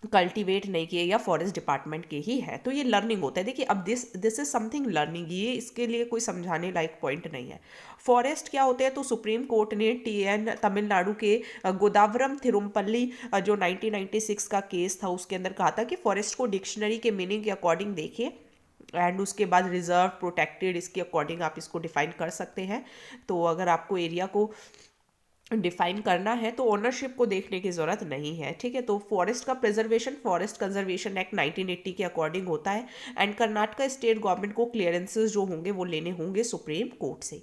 Speaker 1: कल्टीवेट नहीं किए या फॉरेस्ट डिपार्टमेंट के ही है। तो ये लर्निंग होता है। देखिए अब दिस इज समथिंग लर्निंग, ये इसके लिए कोई समझाने लायक पॉइंट नहीं है। फॉरेस्ट क्या होते हैं, तो सुप्रीम कोर्ट ने टीएन तमिलनाडु के गोदावरम थिरुमपल्ली जो 1996 का केस था उसके अंदर कहा था कि फॉरेस्ट को डिक्शनरी के मीनिंग के अकॉर्डिंग देखिए एंड उसके बाद रिजर्व प्रोटेक्टेड इसके अकॉर्डिंग आप इसको डिफाइन कर सकते हैं। तो अगर आपको एरिया को डिफाइन करना है तो ओनरशिप को देखने की ज़रूरत नहीं है, ठीक है। तो फॉरेस्ट का प्रिजर्वेशन फॉरेस्ट कंजर्वेशन एक्ट 1980 के अकॉर्डिंग होता है एंड कर्नाटका स्टेट गवर्नमेंट को क्लियरेंसेस जो होंगे वो लेने होंगे सुप्रीम कोर्ट से।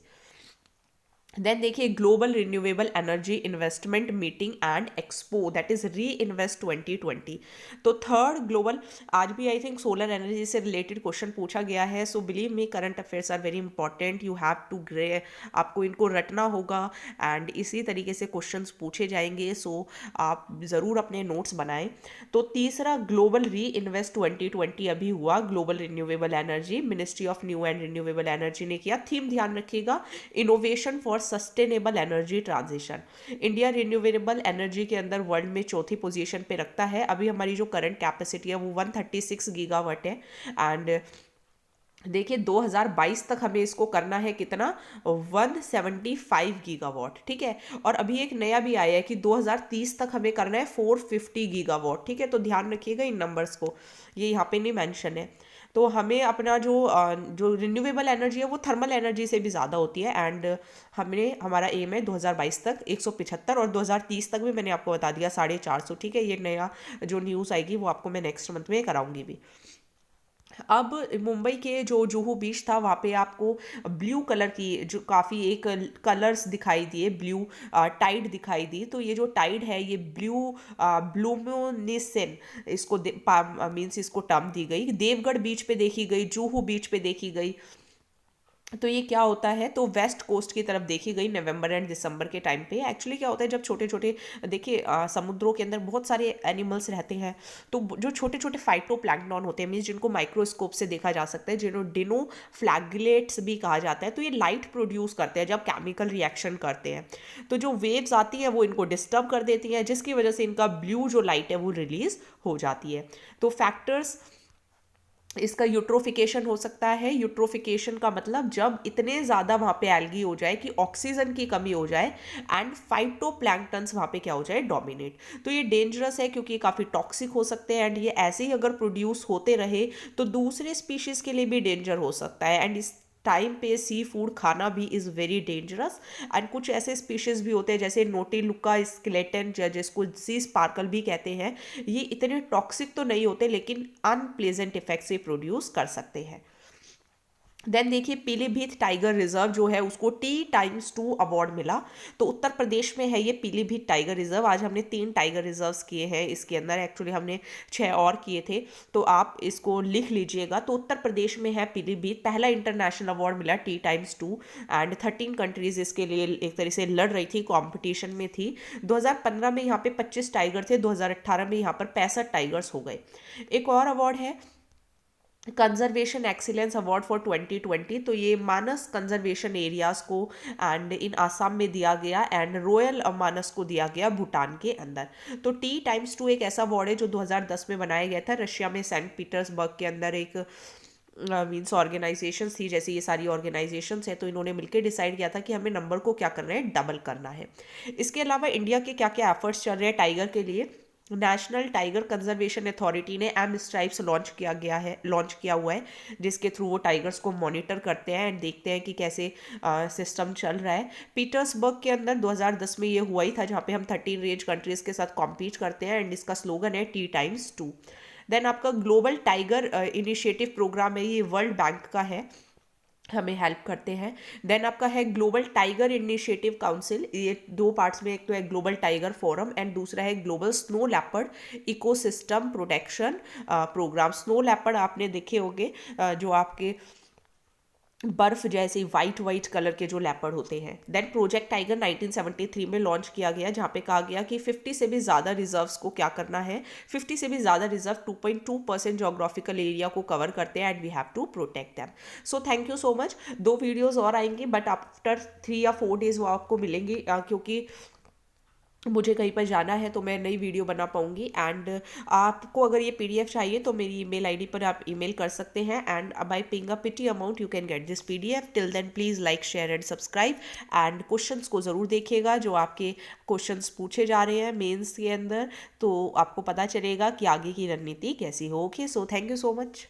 Speaker 1: देन देखिए global renewable energy investment meeting and expo that is re invest 2020। तो थर्ड ग्लोबल, आज भी आई थिंक सोलर एनर्जी से रिलेटेड क्वेश्चन पूछा गया है। So believe me current affairs are very important, you have to grey, आपको इनको रटना होगा एंड इसी तरीके से क्वेश्चंस पूछे जाएंगे। सो आप ज़रूर अपने नोट्स बनाएं। तो तीसरा ग्लोबल री इन्वेस्ट 2020 अभी हुआ, global renewable energy, ministry of new and renewable energy ने किया। थीम ध्यान रखिएगा, innovation for sustainable energy transition. India renewable energy के अंदर वर्ल्ड में चौथी पोजीशन पे रखता है। अभी हमारी जो करंट कैपेसिटी है वो 136 गीगावाट है एंड देखिए 2022 तक हमें इसको करना है कितना, 175 गीगावाट, ठीक है। और अभी एक नया भी आया है कि 2030 तक हमें करना है 450 गीगावाट, ठीक है। तो ध्यान रखिएगा इन नंबर्स को, ये यहाँ पे नहीं मेंशन है। तो हमें अपना जो रिन्यूएबल एनर्जी है वो थर्मल एनर्जी से भी ज़्यादा होती है एंड हमारा एम है 2022 तक 175 और 2030 तक भी मैंने आपको बता दिया 450, ठीक है। ये नया जो न्यूज़ आएगी वो आपको मैं नेक्स्ट मंथ में कराऊंगी भी। अब मुंबई के जो जुहू बीच था वहाँ पे आपको ब्लू कलर की जो काफ़ी एक कलर्स दिखाई दिए, ब्लू टाइड दिखाई दी। तो ये जो टाइड है ये ब्लूमोनिसेन इसको मीन्स इसको टर्म दी गई, देवगढ़ बीच पे देखी गई, जुहू बीच पे देखी गई। तो ये क्या होता है, तो वेस्ट कोस्ट की तरफ देखी गई नवंबर एंड दिसंबर के टाइम पे। एक्चुअली क्या होता है जब छोटे छोटे देखिए समुद्रों के अंदर बहुत सारे एनिमल्स रहते हैं, तो जो छोटे छोटे फाइटोप्लैंक्टन होते हैं मीन्स जिनको माइक्रोस्कोप से देखा जा सकता है, जिन्होंने डिनोफ्लैगेलेट्स भी कहा जाता है। तो ये लाइट प्रोड्यूस करते हैं जब केमिकल रिएक्शन करते हैं, तो जो वेव्स आती है वो इनको डिस्टर्ब कर देती हैं, जिसकी वजह से इनका ब्लू जो लाइट है वो रिलीज हो जाती है। तो फैक्टर्स इसका यूट्रोफिकेशन हो सकता है। यूट्रोफिकेशन का मतलब जब इतने ज़्यादा वहाँ पे एल्गी हो जाए कि ऑक्सीजन की कमी हो जाए एंड फाइटोप्लैंक्टन्स वहाँ पे क्या हो जाए, डोमिनेट। तो ये डेंजरस है क्योंकि ये काफ़ी टॉक्सिक हो सकते हैं एंड ये ऐसे ही अगर प्रोड्यूस होते रहे तो दूसरे स्पीशीज़ के लिए भी डेंजर हो सकता है एंड इस टाइम पे सी फूड खाना भी इज़ वेरी डेंजरस। एंड कुछ ऐसे स्पीशीज़ भी होते हैं जैसे नोटिलुका स्केलेटन जिसको सी स्पार्कल भी कहते हैं, ये इतने टॉक्सिक तो नहीं होते लेकिन अनप्लेजेंट इफेक्ट से प्रोड्यूस कर सकते हैं। देन देखिए पीलीभीत टाइगर रिजर्व जो है उसको T x2 अवार्ड मिला। तो उत्तर प्रदेश में है ये पीलीभीत टाइगर रिजर्व। आज हमने 3 टाइगर रिजर्व्स किए हैं इसके अंदर, एक्चुअली हमने 6 और किए थे, तो आप इसको लिख लीजिएगा। तो उत्तर प्रदेश में है पीलीभीत, पहला इंटरनेशनल अवार्ड मिला T x2 एंड 13 कंट्रीज इसके लिए एक तरह से लड़ रही थी, कॉम्पिटिशन में थी। 2015 में यहाँ पे 25 टाइगर थे, 2018 में यहाँ पर 65 टाइगर्स हो गए। एक और अवार्ड है कंजर्वेशन एक्सीलेंस अवार्ड फॉर 2020। तो ये मानस कंजर्वेशन एरियाज को एंड इन आसाम में दिया गया एंड रॉयल मानस को दिया गया भूटान के अंदर। तो T x2 एक ऐसा अवार्ड है जो 2010 में बनाया गया था रशिया में, सेंट पीटर्सबर्ग के अंदर एक मीन्स ऑर्गेनाइजेशंस थी, जैसे ये सारी ऑर्गेनाइजेशंस है, तो इन्होंने मिलकर डिसाइड किया था कि हमें नंबर को क्या करना है, डबल करना है। इसके अलावा इंडिया के क्या क्या एफर्ट्स चल रहे हैं टाइगर के लिए। नेशनल टाइगर कंजर्वेशन अथॉरिटी ने एम स्ट्राइप्स लॉन्च किया हुआ है, जिसके थ्रू वो टाइगर्स को मॉनिटर करते हैं एंड देखते हैं कि कैसे सिस्टम चल रहा है। पीटर्सबर्ग के अंदर 2010 में ये हुआ ही था जहाँ पे हम 13 रेंज कंट्रीज के साथ कॉम्पीट करते हैं एंड इसका स्लोगन है T x2। देन आपका ग्लोबल टाइगर इनिशिएटिव प्रोग्राम है, ये वर्ल्ड बैंक का है, हमें हेल्प करते हैं। देन आपका है ग्लोबल टाइगर इनिशिएटिव काउंसिल, ये 2 पार्ट्स में, एक तो है ग्लोबल टाइगर फोरम एंड दूसरा है global snow leopard ecosystem protection programme. Snow leopard आपने देखे होंगे जो आपके बर्फ जैसे वाइट कलर के जो लेपर्ड होते हैं। देन प्रोजेक्ट टाइगर 1973 में लॉन्च किया गया, जहाँ पे कहा गया कि 50 से भी ज़्यादा रिजर्व्स को क्या करना है, 50 से भी ज़्यादा रिजर्व 2.2% जोग्राफिकल एरिया को कवर करते हैं and we have to protect them. So thank you so much. 2 videos और आएंगी बट आफ्टर 3 या 4 डेज़ वो आपको मिलेंगी क्योंकि मुझे कहीं पर जाना है तो मैं नई वीडियो बना पाऊँगी। एंड आपको अगर ये पीडीएफ चाहिए तो मेरी ईमेल आईडी पर आप ईमेल कर सकते हैं, and by paying a petty amount you can get this PDF. Till then please like share and subscribe, and questions को ज़रूर देखिएगा जो आपके क्वेश्चंस पूछे जा रहे हैं मेंस के अंदर, तो आपको पता चलेगा कि आगे की रणनीति कैसी हो। Okay, so thank you so much.